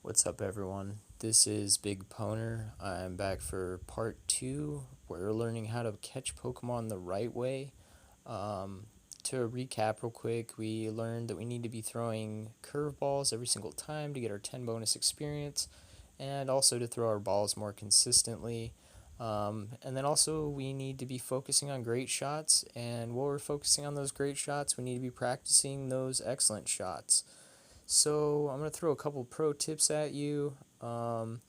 What's up, everyone? This is Big Poner. I'm back for part two. We're learning how to catch Pokemon the right way. Um, to recap, real quick, we learned that we need to be throwing curveballs every single time to get our 10 bonus experience, and also to throw our balls more consistently. And then also, we need to be focusing on great shots, and while we're focusing on those great shots, we need to be practicing those excellent shots. So I'm going to throw a couple pro tips at you. I'd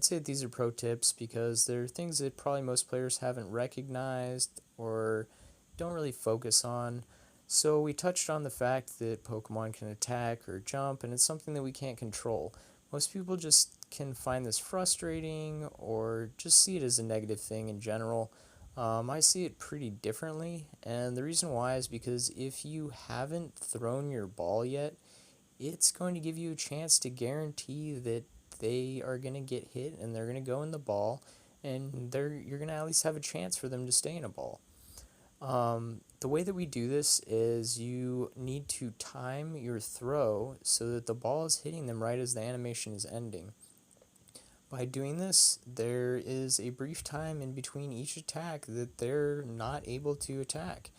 say that these are pro tips because they're things that probably most players haven't recognized or don't really focus on. So we touched on the fact that Pokemon can attack or jump, and it's something that we can't control. Most people just can find this frustrating or just see it as a negative thing in general. I see it pretty differently, and the reason why is because if you haven't thrown your ball yet, it's going to give you a chance to guarantee that they are going to get hit and they're going to go in the ball, and you're going to at least have a chance for them to stay in a ball. The way that we do this is you need to time your throw so that the ball is hitting them right as the animation is ending. By doing this, there is a brief time in between each attack that they're not able to attack.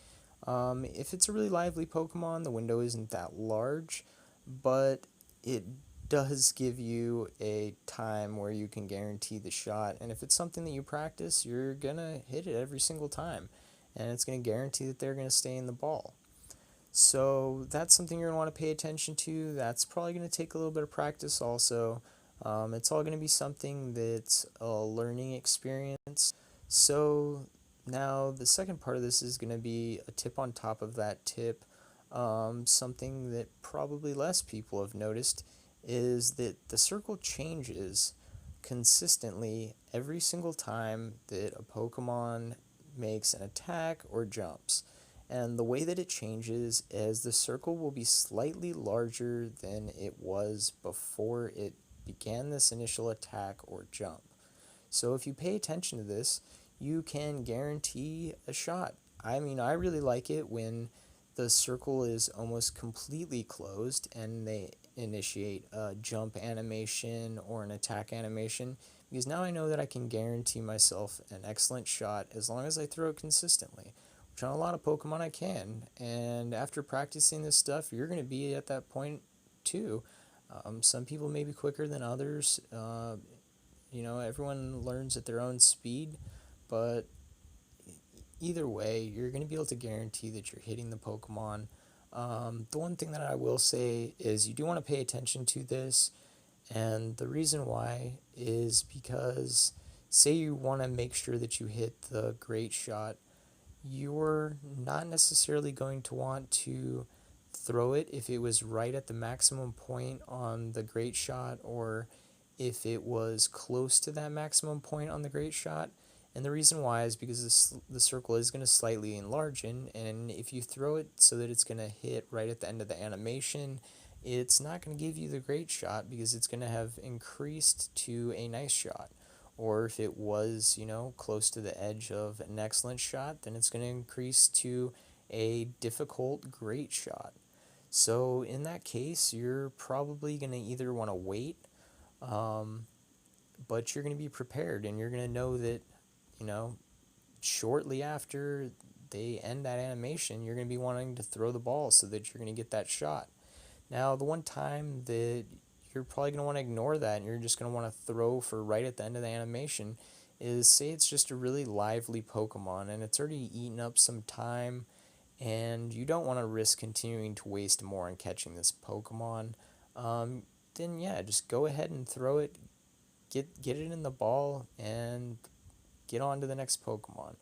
If it's a really lively Pokemon, the window isn't that large, but it does give you a time where you can guarantee the shot. And if it's something that you practice, you're going to hit it every single time. And it's going to guarantee that they're going to stay in the ball. So that's something you're going to want to pay attention to. That's probably going to take a little bit of practice also. It's all going to be something that's a learning experience. So now the second part of this is going to be a tip on top of that tip. Something that probably less people have noticed is that the circle changes consistently every single time that a Pokemon makes an attack or jumps. And the way that it changes is the circle will be slightly larger than it was before it began this initial attack or jump. So if you pay attention to this, you can guarantee a shot. I mean, I really like it when the circle is almost completely closed and they initiate a jump animation or an attack animation, because now I know that I can guarantee myself an excellent shot as long as I throw it consistently, which on a lot of Pokemon I can. And after practicing this stuff, you're going to be at that point too. Some people may be quicker than others. Everyone learns at their own speed, but either way, you're going to be able to guarantee that you're hitting the Pokemon. The one thing that I will say is you do want to pay attention to this, and the reason why is because say you want to make sure that you hit the great shot, you're not necessarily going to want to throw it if it was right at the maximum point on the great shot, or if it was close to that maximum point on the great shot. And the reason why is because the circle is going to slightly enlarge in, and if you throw it so that it's going to hit right at the end of the animation, it's not going to give you the great shot because it's going to have increased to a nice shot. Or if it was, close to the edge of an excellent shot, then it's going to increase to a difficult great shot. So in that case, you're probably going to either want to wait, um, but you're going to be prepared and you're going to know that, you know, shortly after they end that animation, you're going to be wanting to throw the ball so that you're going to get that shot. Now, the one time that you're probably going to want to ignore that and you're just going to want to throw for right at the end of the animation is, say it's just a really lively Pokemon and it's already eaten up some time, and you don't want to risk continuing to waste more on catching this Pokemon. Then yeah, just go ahead and throw it, get it in the ball, and get on to the next Pokemon.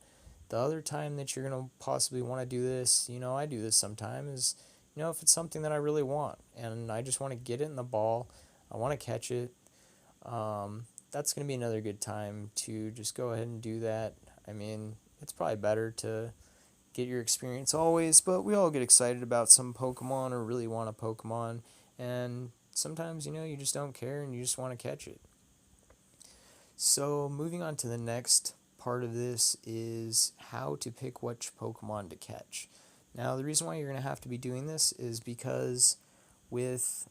The other time that you're going to possibly want to do this, I do this sometimes, is, if it's something that I really want and I just want to get it in the ball, I want to catch it, that's going to be another good time to just go ahead and do that. I mean, it's probably better to get your experience always, but we all get excited about some Pokemon or really want a Pokemon, and sometimes, you just don't care and you just want to catch it. So, moving on to the next part of this is how to pick which Pokemon to catch. Now, the reason why you're going to have to be doing this is because with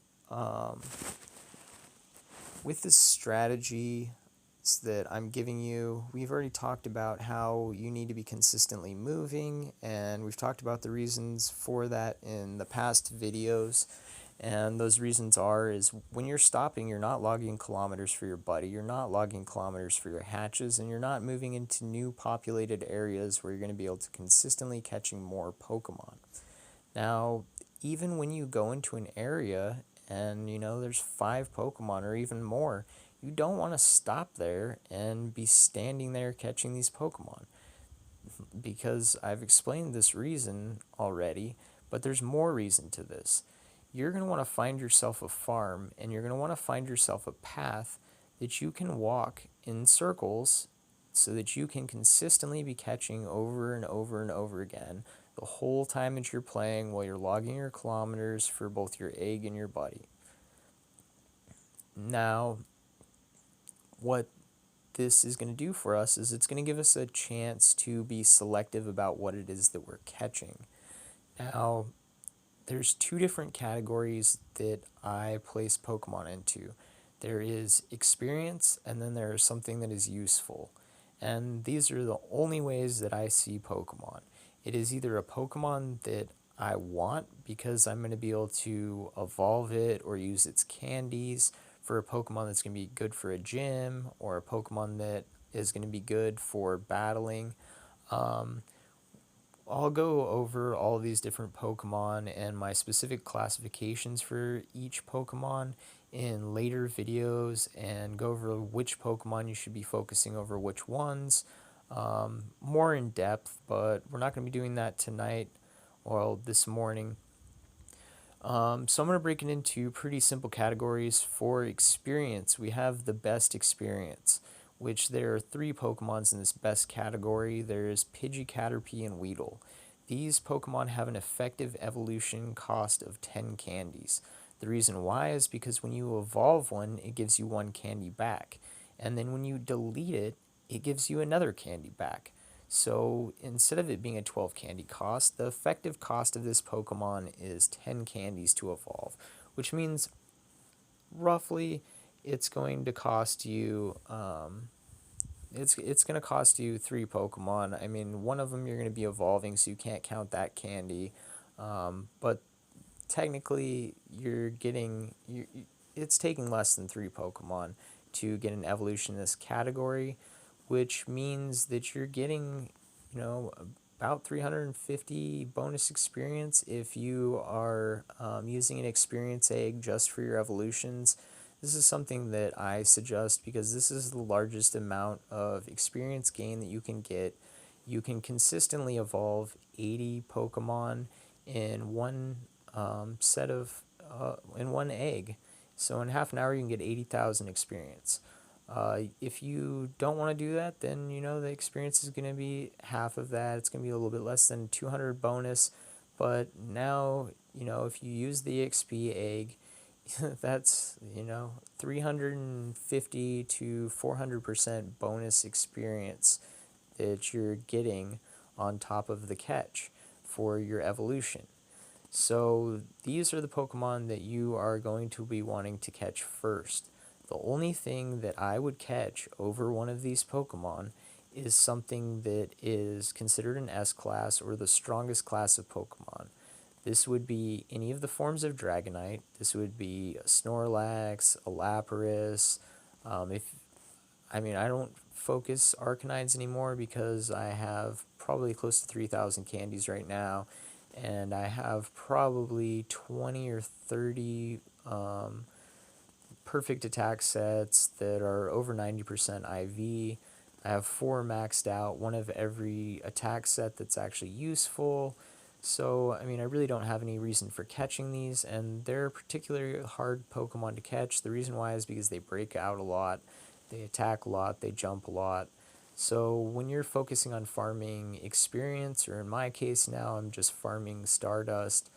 with this strategy that I'm giving you, we've already talked about how you need to be consistently moving, and we've talked about the reasons for that in the past videos. And those reasons is when you're stopping, you're not logging kilometers for your buddy, you're not logging kilometers for your hatches, and you're not moving into new populated areas where you're going to be able to consistently catching more Pokemon. Now, even when you go into an area and there's 5 Pokemon or even more, you don't want to stop there and be standing there catching these Pokemon, because I've explained this reason already, but there's more reason to this. You're going to want to find yourself a farm, and you're going to want to find yourself a path that you can walk in circles so that you can consistently be catching over and over and over again the whole time that you're playing, while you're logging your kilometers for both your egg and your buddy. Now, what this is going to do for us is it's going to give us a chance to be selective about what it is that we're catching. Now, there's 2 different categories that I place Pokemon into. There is experience, and then there is something that is useful. And these are the only ways that I see Pokemon. It is either a Pokemon that I want because I'm going to be able to evolve it or use its candies, for a Pokemon that's going to be good for a gym, or a Pokemon that is going to be good for battling. Um, I'll go over all of these different Pokemon and my specific classifications for each Pokemon in later videos, and go over which Pokemon you should be focusing over which ones, more in depth, but we're not going to be doing that tonight or this morning. So I'm going to break it into pretty simple categories. For experience, we have the best experience, which there are 3 Pokemons in this best category. There's Pidgey, Caterpie, and Weedle. These Pokemon have an effective evolution cost of 10 candies. The reason why is because when you evolve one, it gives you 1 candy back. And then when you delete it, it gives you another candy back. So instead of it being a 12 candy cost, the effective cost of this Pokemon is 10 candies to evolve, which means roughly it's going to cost you it's going to cost you 3 Pokemon. I mean, one of them you're going to be evolving, so you can't count that candy. But technically, it's taking less than 3 Pokemon to get an evolution in this category, which means that you're getting, about 350 bonus experience if you are using an experience egg just for your evolutions. This is something that I suggest because this is the largest amount of experience gain that you can get. You can consistently evolve 80 Pokemon in one in one egg. So in half an hour, you can get 80,000 experience. If you don't want to do that, then the experience is going to be half of that. It's going to be a little bit less than 200 bonus. But now, if you use the XP egg, that's 350 to 400% bonus experience that you're getting on top of the catch for your evolution. So these are the Pokemon that you are going to be wanting to catch first. The only thing that I would catch over one of these Pokemon is something that is considered an S class or the strongest class of Pokemon. This would be any of the forms of Dragonite. This would be a Snorlax, a Lapras. I don't focus Arcanides anymore because I have probably close to 3,000 candies right now, and I have probably 20 or 30 perfect attack sets that are over 90% IV. I have 4 maxed out, one of every attack set that's actually useful. So, I really don't have any reason for catching these, and they're particularly hard Pokemon to catch. The reason why is because they break out a lot, they attack a lot, they jump a lot. So when you're focusing on farming experience, or in my case now, I'm just farming Stardust,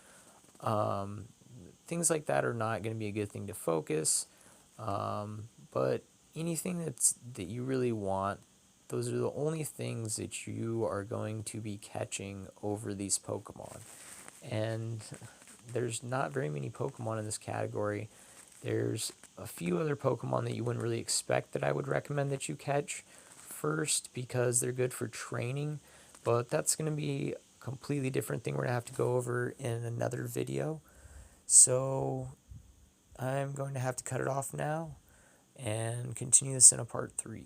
things like that are not going to be a good thing to focus. But anything that you really want, those are the only things that you are going to be catching over these Pokemon. And there's not very many Pokemon in this category. There's a few other Pokemon that you wouldn't really expect that I would recommend that you catch first because they're good for training, but that's going to be a completely different thing we're going to have to go over in another video. So I'm going to have to cut it off now and continue this in a part 3.